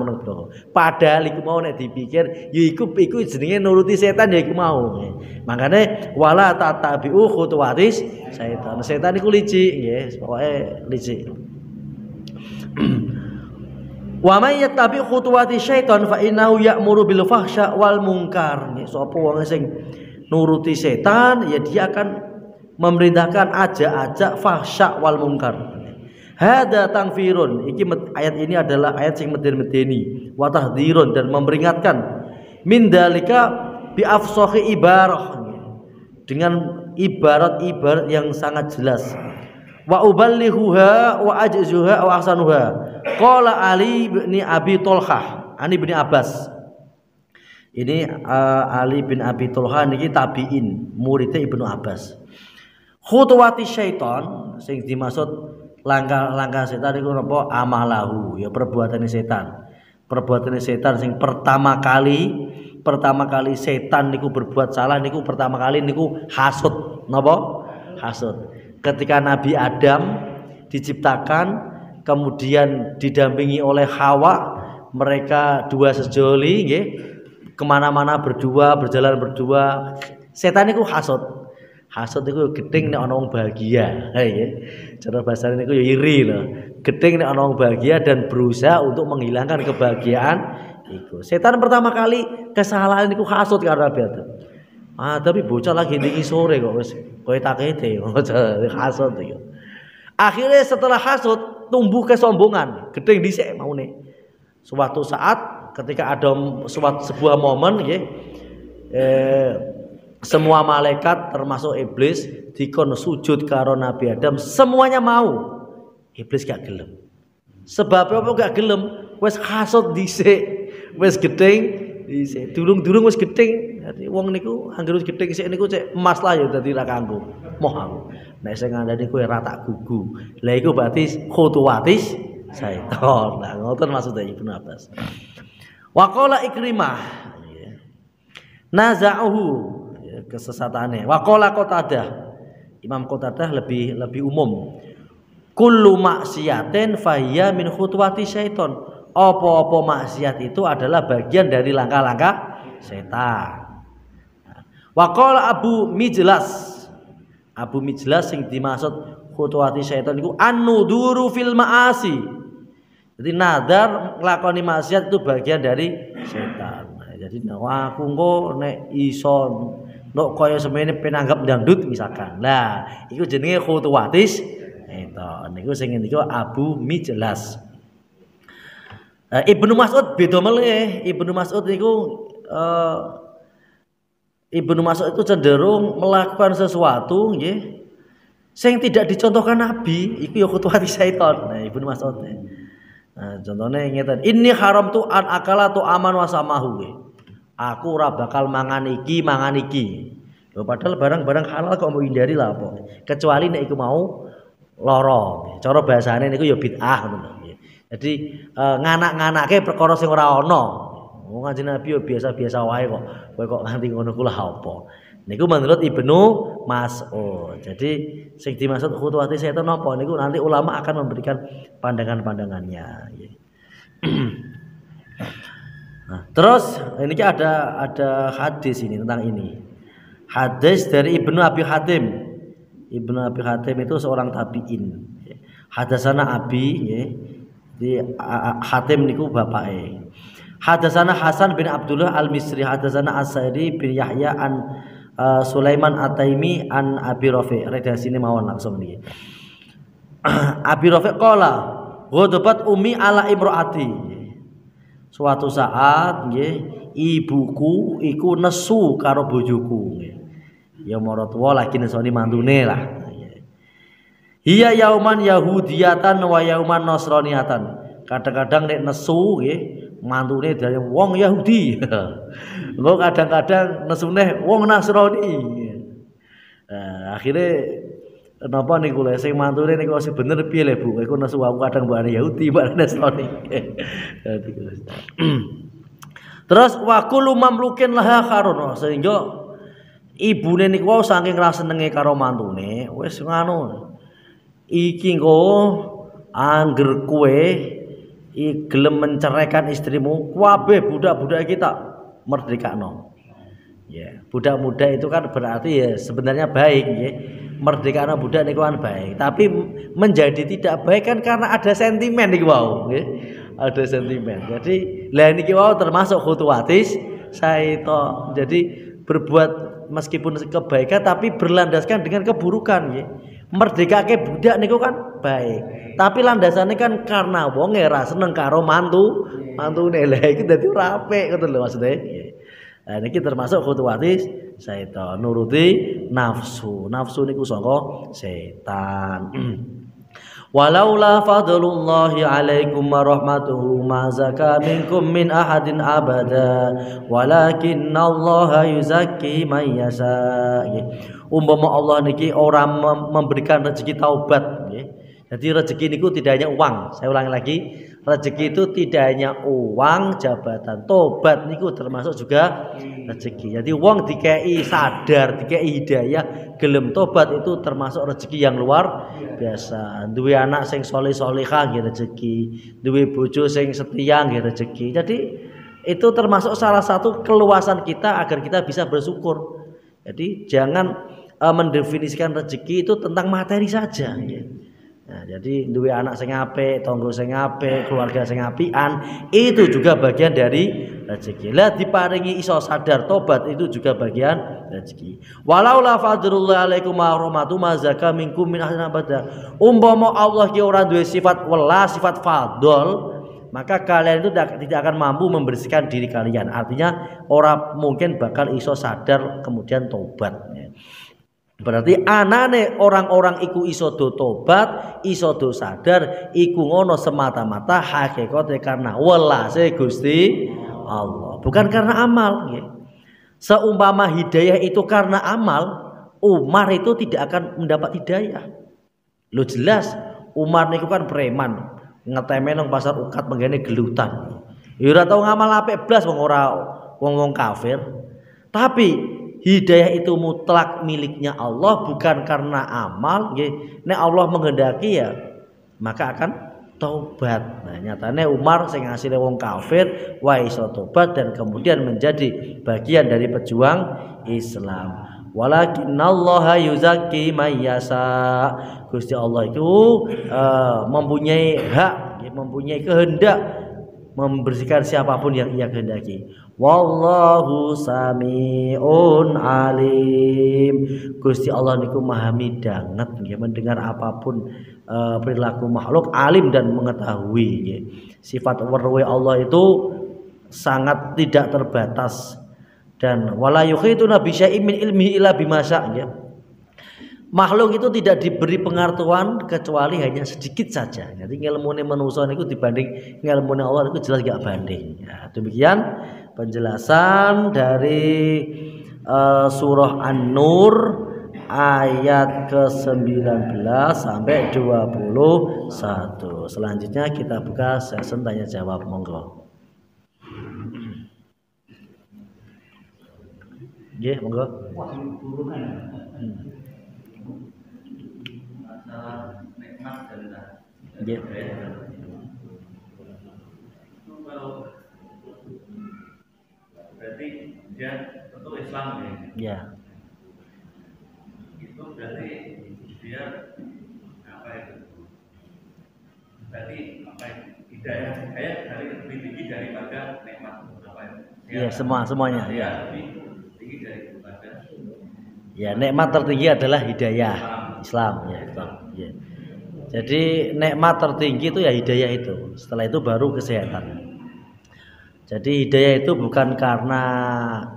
Padahal iku mau nek dipikir ya iku jenenge nuruti setan ya iku mau. Makane wala tatabi'u khutuwatis setan. Setan iku licik nggih, pokoke licik. Wa may yattabi' khutuwati syaitan fa innahu ya'muru bil fahsya wal munkar. Sapa wong sing nuruti setan ya dia akan memerintahkan ajak-ajak fahsya wal munkar. Hada tangfirun. Ayat ini adalah ayat yang medeni wa tahdhirun dan memperingatkan min dalika bi afsahi ibarah, dengan ibarat-ibarat yang sangat jelas. wa uballighuha wa ajzuha wa ahsanuha. Qala Ali bin Abi Thalhah, Ani bin Abbas. Ini Ali bin Abi Thalhah niki tabi'in, muridnya Ibnu Abbas. Khutuwati syaiton sing dimaksud langkah-langkah setan iku napa? Amalahu, ya perbuatane setan. Perbuatane setan sing pertama kali setan niku berbuat salah niku pertama kali niku hasud. Napa? Hasud. Ketika Nabi Adam diciptakan kemudian didampingi oleh Hawa, mereka dua sejoli nggih, kemana-mana berdua, berjalan berdua. Setan niku hasud. Hasud niku gedeng nek ana wong bahagia. Nggih. Cara bahasane niku ya iri lho. Gedeng nek ana wong bahagia dan berusaha untuk menghilangkan kebahagiaan iku. Setan pertama kali kesalahan niku hasud karo Nabi Adam. Tapi bocah lagi ndiki sore kok wis koyo takete hasud iki. Akhirnya setelah hasud tumbuh kesombongan, gedeng dhisik maune. Suatu saat ketika ada sebuah momen nggih, semua malaikat termasuk iblis dikon sujud karo Nabi Adam, semuanya mau. Iblis gak gelem. Sebab apa gak gelem? Wis hasud dhisik, wis gedeng dhisik. Durung-durung wis gedeng. Dadi wong niku anggere wis gedeng sik niku cek emas lah ya dadi ra kanggo. Moh aku. Nek sing ngandani kowe ra tak gugu. Lah iku berarti khutuwatis syaiton. Nah, ngoten maksudnya Ibnu Abbas. Wa qala Ikrimah naza'uhu, kesesatane. Wa qala Qatadah, Imam Qatadah lebih umum. Kullu maksiatin fahiya min khutuwati syaiton. Apa-apa maksiat itu adalah bagian dari langkah-langkah setan. Wa qala Abu Mijlas, Abu Mijlas sing dimaksud khutuwati syaiton iku an-nuduru fil ma'asi. Jadi nadar nglakoni maksiat itu bagian dari setan. Jadi aku engko nek iso nek kaya semene penanggap dangdut misalkan. Lah, iku jenenge khutuwatis setan. Niku sing ngendika Abu Mijlas. Ibnu Mas'ud beda meleh. Ibnu Mas'ud niku Ibnu Mas'ud itu cenderung melakukan sesuatu nggih sing tidak dicontohkan Nabi, iku ya khutuwati syaiton. Nah, Ibnu Mas'ud. Nah, contohnya ngeten, "Inni haramtu an akala tu aman wa samahu." Aku ora bakal mangan iki. Lho padahal barang-barang halal kok mau hindari lah apa. Kecuali nek iku mau lara. Cara bahasane niku ya bid'ah ngono. Jadi nganak-nganake perkara sing ora ana. Wong Kanjeng Nabi yo biasa-biasa wae kok. Kowe kok nganti ngono ku lah apa? Niku menurut Ibnu Mas'ud. Jadi sing dimaksud khutuwati setan napa niku nanti ulama akan memberikan pandangan-pandangannya. Nah, terus ini ada hadis ini tentang ini. Hadis dari Ibnu Abi Hatim. Ibnu Abi Hatim itu seorang tabi'in. Hadasana Abi nggih. Di Hatim niku bapake. Hadasana Hasan bin Abdullah Al-Misri, hadasana As-Sa'idi bin Yahya an Sulaiman At-Taimi an Abi Rafi'. Redaksine mawon langsung niki. Abi Rafi' qala, "Ghadabat ummi ala imraati." Suatu saat nggih, ibuku iku nesu karo bojoku nggih. Ya maratuwa lagi nesoni mantune lah. Hiya yauman yahudiyatan wa yauman nasraniyatan. Kadang-kadang nek nesu nggih mantune dari wong Yahudi. Engko kadang-kadang nesune wong Nasrani. Nah, akhirnya napa niku lho sing mantune niku sing bener piye le Bu? Iku nesu aku kadang mbok Yahudi, mbok Nasrani. Terus wa kullu mamlukin laha kharun, sehingga ibune niku wau saking ra senenge karo mantune, wis ngono. Iki engko angger kowe gelem menceraikan istrimu, kabeh budak-budak kita merdekakno. Ya, budak muda itu kan berarti ya sebenarnya baik nggih. Merdekakno budak niku kan baik, tapi menjadi tidak baik kan karena ada sentimen niku wau, nggih. Ada sentimen. Jadi lah niki wau termasuk khutuwatis syaiton. Jadi berbuat meskipun kebaikan tapi berlandaskan dengan keburukan nggih. Merdekake budak niku kan baik. Tapi landasannya kan karena wong ora seneng karo mantune. Lah iku dadi ora apik ngoten lho maksudnya. Nah niki termasuk khutuwati setan, nuruti nafsu. Nafsu niku saka setan. Walaula fadlullahi alaikum wa rahmatuhu ma zaka minkum min ahadin abada walakinallaha yuzakki man yasha. Umpama Allah niki orang memberikan rezeki taubat nggih. Jadi rezeki niku tidak hanya uang. Saya ulangi lagi, rezeki itu tidak hanya uang, jabatan. Tobat niku termasuk juga rezeki. Jadi wong dikei sadar, dikei hidayah, gelem tobat itu termasuk rezeki yang luar biasa. Duwe anak sing soleh-solehah nggih rezeki, duwe bojo sing setia nggih rezeki. Jadi itu termasuk salah satu keluasan kita agar kita bisa bersyukur. Jadi jangan mendefinisikan rezeki itu tentang materi saja nggih. Nah, jadi duwe anak sing apik, tangga sing apik, keluarga sing apian, itu juga bagian dari rezeki. Lah diparingi iso sadar tobat itu juga bagian rezeki. Walau la fadlullah alaikum wa rahmatu ma zaka minkum min ahadin abada. Umpama Allah ki ora duwe sifat welas, sifat fadl, maka kalian itu tidak akan mampu membersihkan diri kalian. Artinya orang mungkin bakal iso sadar kemudian tobat. Berarti anane orang-orang iku iso do tobat, iso do sadar, iku ngono semata-mata hakikate karena welase Gusti Allah, bukan karena amal. Seumpama hidayah itu karena amal, Umar itu tidak akan mendapat hidayah. Lo jelas Umar niku kan preman, ngeteme nang pasar ukat menggene gelutan. Ya ora tau ngamal apik blas wong ora wong kafir. Tapi hidayah itu mutlak miliknya Allah, bukan karena amal. Nek Allah menghendaki ya maka akan taubat. Nah nyatane Umar sing asile wong kafir wae iso tobat dan kemudian menjadi bagian dari pejuang Islam. Walakinallaha yuzakki may yasha. Gusti Allah itu mempunyai hak, mempunyai kehendak membersihkan siapapun yang ia kehendaki. Wallahu samiun alim. Gusti Allah niku maha midanget nggih, mendengar apapun perilaku makhluk, alim dan mengetahui nggih. Sifat weruhe Allah itu sangat tidak terbatas dan wala yuhituna bi syai'in min ilmihi illa bima syaa nggih. Makhluk itu tidak diberi pengetahuan kecuali hanya sedikit saja. Jadi ilmune manusia itu dibanding ilmune Allah itu jelas gak banding. Ya, demikian penjelasan dari surah An-Nur ayat ke-19 sampai 21. Selanjutnya kita buka sesi tanya jawab, monggo. Nggih, monggo. Nikmat dan Nggih. itu kalau berarti dia tentu Islam ya. Ya. Itu berarti dia apa itu? Berarti apa itu? Hidayah dari lebih tinggi daripada nikmat apa itu? Iya, semuanya ya. Lebih tinggi daripada. Ya, nikmat tertinggi adalah hidayah Islam ya, betul. Ya. Jadi nikmat tertinggi itu ya hidayah itu. Setelah itu baru kesehatan. Jadi hidayah itu bukan karena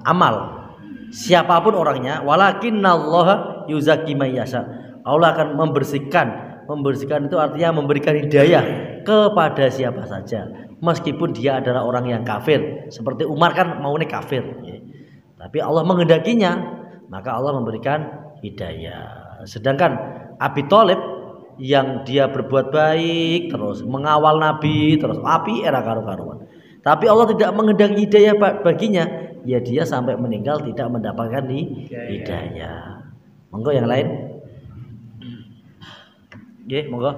amal. Siapapun orangnya, walakinallaha yuzakki may yasha. Allah akan membersihkan. Membersihkan itu artinya memberikan hidayah kepada siapa saja, meskipun dia adalah orang yang kafir. Seperti Umar kan maunya kafir, ya. Tapi Allah menghendakinya, maka Allah memberikan hidayah. Sedangkan Abi Thalib yang dia berbuat baik terus mengawal Nabi terus api era karu-karuan, tapi Allah tidak menghendaki hidayah baginya, ya dia sampai meninggal tidak mendapatkan hidayah. Monggo yang lain. Nggih, monggo.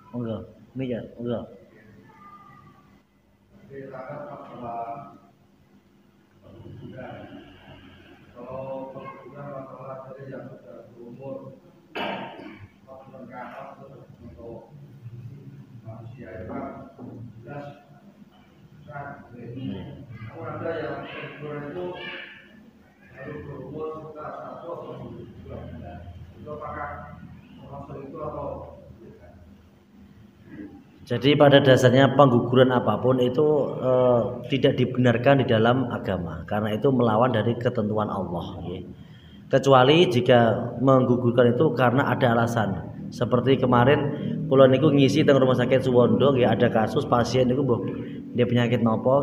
Monggo. Ini ya, monggo. Kalau pengguna masalah dari yang sudah berumur untuk manusia itu kan jelas kan. Namun ada yang berumur itu baru berumur sekitar 1 atau 2 bulan. Itu apakah termasuk itu atau Jadi pada dasarnya pengguguran apapun itu tidak dibenarkan di dalam agama karena itu melawan dari ketentuan Allah. Kecuali jika menggugurkan itu karena ada alasan. Seperti kemarin kula niku ngisi teng rumah sakit Suwondo ada kasus pasien niku dia penyakit nopo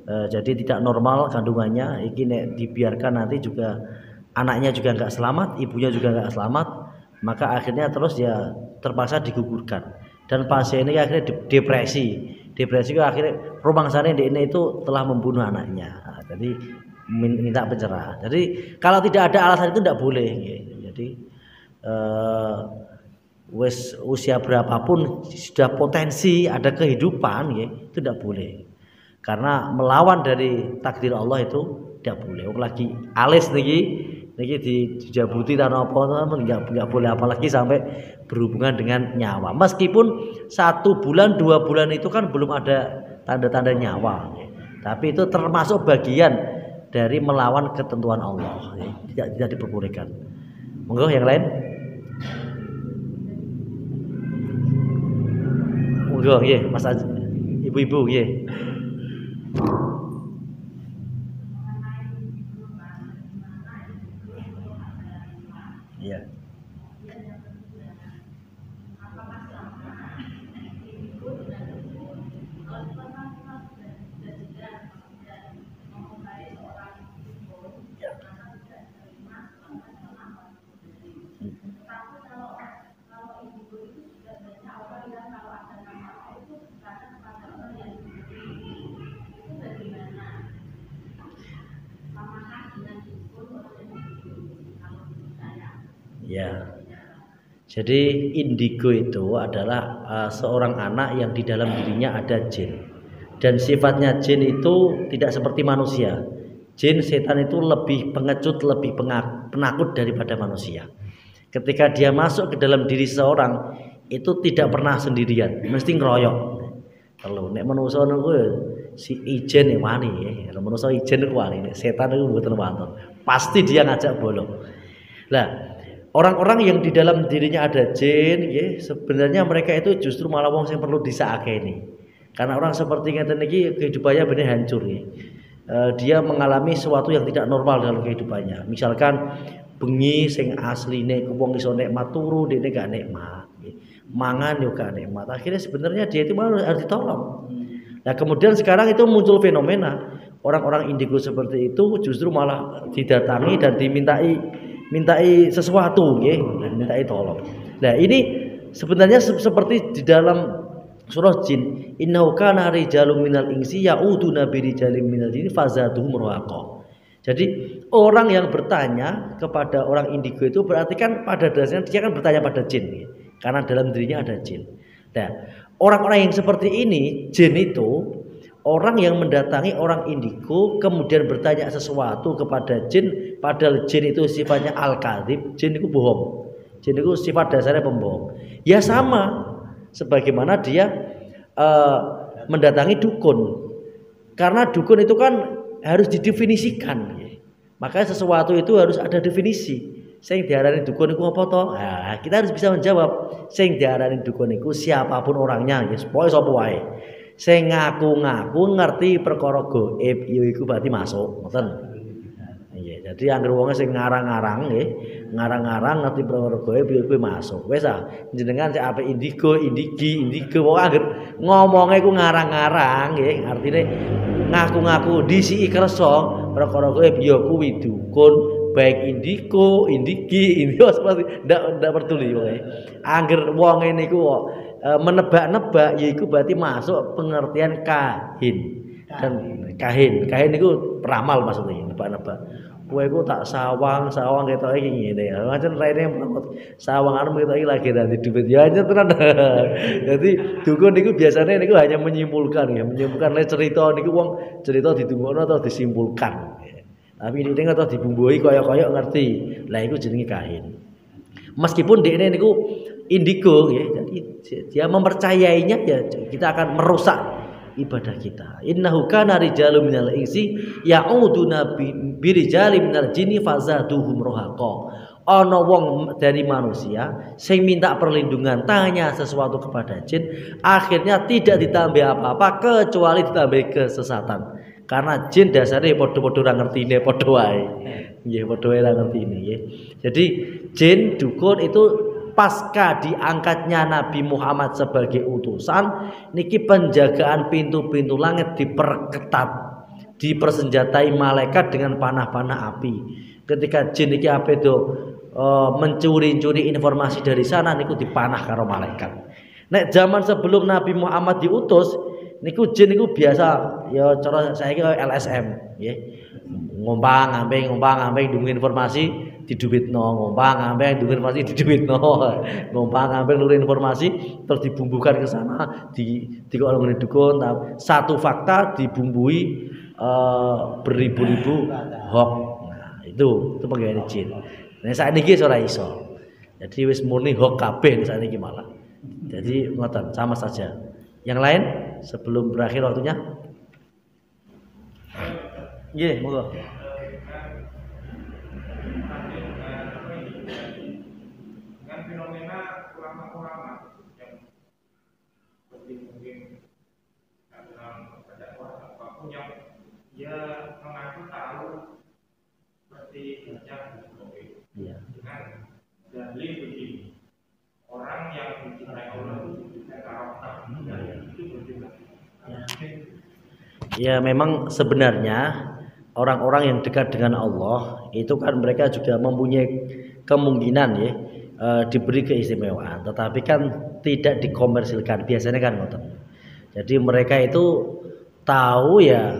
jadi tidak normal kandungannya, iki nek dibiarkan nanti juga anaknya juga enggak selamat, ibunya juga enggak selamat, maka akhirnya terus ya terpaksa digugurkan. Dan pasien ini akhirnya depresi itu akhirnya rumangsane ini itu telah membunuh anaknya. Jadi minta pencerahan. Jadi kalau tidak ada alasan itu tidak boleh. Jadi usia berapapun sudah potensi ada kehidupan, itu tidak boleh. Karena melawan dari takdir Allah itu tidak boleh. Lagi alis niki dijabuti tanpa apa nggak boleh, apalagi sampai berhubungan dengan nyawa. Meskipun 1 bulan 2 bulan itu kan belum ada tanda-tanda nyawa, tapi itu termasuk bagian dari melawan ketentuan Allah, tidak diperbolehkan. Monggo yang lain. Monggo Mas ibu-ibu Iya. Ya. Jadi indigo itu adalah seorang anak yang di dalam dirinya ada jin. Dan sifatnya jin itu tidak seperti manusia. Jin setan itu lebih pengecut, lebih penakut daripada manusia. Ketika dia masuk ke dalam diri seseorang itu tidak pernah sendirian, mesti ngeroyok. Kalau nek manusia niku si ijen wani ya. Manusia ijen niku wani, setan niku mboten wonten. Pasti dia ngajak bolong. Lah, orang-orang yang di dalam dirinya ada jin, sebenarnya mereka itu justru malah wong yang perlu disakeni. Karena orang seperti ngeten iki kehidupannya bener hancur dia mengalami sesuatu yang tidak normal dalam kehidupannya. Misalkan bengi sing asline wong iso nikmat turu, dene gak nikmat. Mangan yo gak nikmat. Akhirnya sebenarnya dia itu harus ditolong. Nah, kemudian sekarang itu muncul fenomena orang-orang indigo seperti itu justru malah didatangi dan mintai sesuatu, mintai tolong. Nah, ini sebenarnya seperti di dalam surah Jin, innahu kana rijalun minal insi ya'uduna bi rijalin minal jinni fazaduhum rahaqa. Jadi orang yang bertanya kepada orang indigo itu berarti kan pada dasarnya dia kan bertanya pada jin, karena dalam dirinya ada jin. Nah, orang-orang yang seperti ini, jin itu orang yang mendatangi orang indigo kemudian bertanya sesuatu kepada jin, padahal jin itu sifatnya al-kadzib, jin itu bohong. Jin itu sifat dasarnya pembohong. Ya sama sebagaimana dia mendatangi dukun. Karena dukun itu kan harus didefinisikan. Makanya sesuatu itu harus ada definisi. Sing diarani dukun iku apa to? Nah, kita harus bisa menjawab. Sing diarani dukun iku siapapun orangnya, ya pokoke sapa wae. Sing ngaku-ngaku ngerti perkara gaib iku berarti masuk, ngoten. Iya, jadi anggere wong sing ngarang-ngarang nggih, ngarang-ngarang ngerti perkara gaib iku masuk. Wis jenengan sik apik indigo wong anggere ngomongnya iku ngarang-ngarang nggih, artine ngaku-ngaku disiki kersa perkara gaib ya kuwi dukun. Baik indigo, indigi seperti ndak peduli wae. Angger wong ngene iku menebak-nebak yaiku berarti masuk pengertian kahin. Dan kahin niku peramal maksudnya, nebak-nebak. Kowe iku tak sawang ketoke iki ngene. Pancen raine sawang arep ketoke lagi nanti duit. Ya aja tenan. Jadi dukun niku biasanya niku hanya menyimpulkan lek cerita niku wong cerita ditunggono atau disimpulkan. Tapi ini atau dibumbui koyok-koyok ngerti. Lah itu jenenge kahin. Meskipun dekne niku indigo jadi dia mempercayainya ya kita akan merusak ibadah kita. Innahu kana rijalun minal insi ya'uduna bi rijalin minal jinni fazaduhum rahaqa. ono wong dari manusia sing minta perlindungan tanya sesuatu kepada jin, akhirnya tidak ditambah apa-apa kecuali ditambah kesesatan. Karena jin dasarnya podo-podo ora ngertine padha wae. Nggih, padha wae ora ngertine nggih. Jadi jin dukun itu pasca diangkatnya Nabi Muhammad sebagai utusan, niki penjagaan pintu-pintu langit diperketat, dipersenjatai malaikat dengan panah-panah api. Ketika jin niki apa itu mencuri-curi informasi dari sana, niku dipanah karo malaikat. Nek zaman sebelum Nabi Muhammad diutus, niku jin niku biasa ya cara saiki LSM nggih. Ngompang-ambing ndungu informasi diduwitno, ngompang-ambing ndungu informasi diduwitno. Ngompang-ambing nuri informasi terus dibumbukan ke sana, dikok ngene dukun, satu fakta dibumbui beribu-ribu hoax. Nah, itu penggaweane jin. Nah saiki ora iso. Jadi wis murni hoax kabeh saiki malah. Jadi ngoten sama saja. Yang lain sebelum berakhir waktunya? Nggih, monggo. Dengan fenomena ulama-ulama yang seperti mungkin dalam dakwah apapun yang dia mengaku tahu seperti baca buku Iya. dengan dalil begini, orang yang mencintai Allah itu mencintai karakter dan itu berbeda. Ya memang sebenarnya orang-orang yang dekat dengan Allah itu kan mereka juga mempunyai kemungkinan ya diberi keistimewaan, tetapi kan tidak dikomersilkan biasanya kan ngoten. Jadi mereka itu tahu ya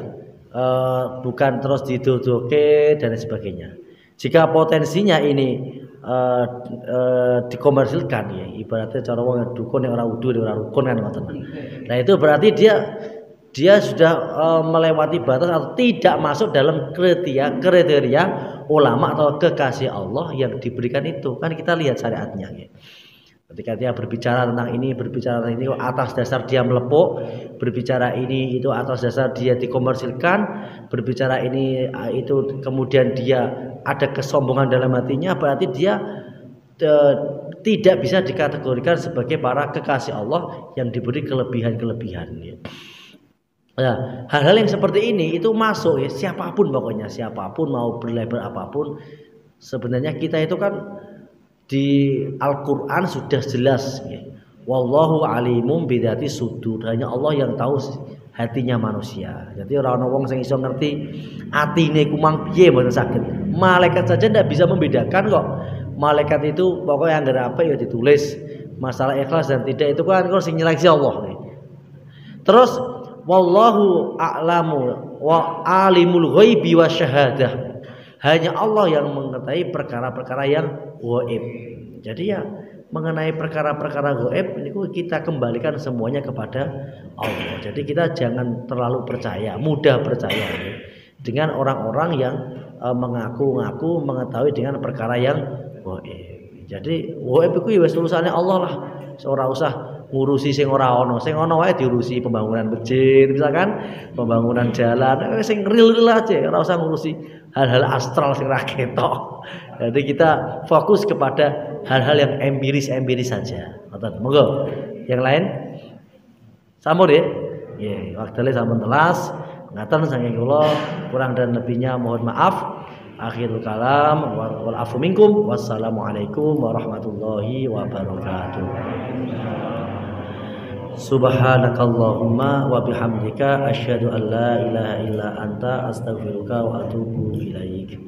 bukan terus didodoke dan sebagainya. Jika potensinya ini dikomersilkan ya, ibaratnya cara wong dukun yang ora wudu ora rukun kan ngoten. Nah itu berarti dia sudah melewati batas atau tidak masuk dalam kriteria ulama atau kekasih Allah yang diberikan itu. Kan kita lihat syariatnya ya. Ketika dia berbicara tentang ini, berbicara tentang ini atas dasar dia melepuk, berbicara ini itu atas dasar dia dikomersilkan, berbicara ini itu kemudian dia ada kesombongan dalam hatinya, berarti dia tidak bisa dikategorikan sebagai para kekasih Allah yang diberi kelebihan-kelebihan ya. Nah, hal-hal yang seperti ini itu masuk ya, siapapun pokoknya, siapapun mau berlabel apapun, sebenarnya kita itu kan di Al-Qur'an sudah jelas ya. Wallahu alimum bidzati sudur, hanya Allah yang tahu hatinya manusia. Jadi ora ana wong sing iso ngerti atine ku mang piye mboten saged. Malaikat saja ndak bisa membedakan kok. Malaikat itu pokoknya anggere apa ya ditulis. Masalah ikhlas dan tidak itu kan kok sing nyeleksi Allah. Terus wallahu a'lamu wa alimul ghaibi wasyahadah. Hanya Allah yang mengetahui perkara-perkara yang gaib. Jadi ya mengenai perkara-perkara gaib ini kita kembalikan semuanya kepada Allah. Jadi kita jangan terlalu percaya, mudah percaya ya, dengan orang-orang yang mengaku-ngaku mengetahui dengan perkara yang gaib. Jadi gaib itu ya wis urusane Allah lah. Ora usah ngurusi sing ora ana. Sing ana wae diurusi pembangunan masjid, misalkan pembangunan jalan, sing real-real aja, ora usah ngurusi hal-hal astral sing ra ketok. Jadi kita fokus kepada hal-hal yang empiris saja. Ngoten. Monggo. Yang lain? Sampun ya? Nggih, waktune sampun telas. Ngaten saking kula, kurang dan lebihnya mohon maaf. Akhirul kalam wal afu minkum. Wassalamualaikum warahmatullahi wabarakatuh. Subhanakallahumma wa bihamdika asyhadu an la ilaha illa anta astaghfiruka wa atubu ilaik.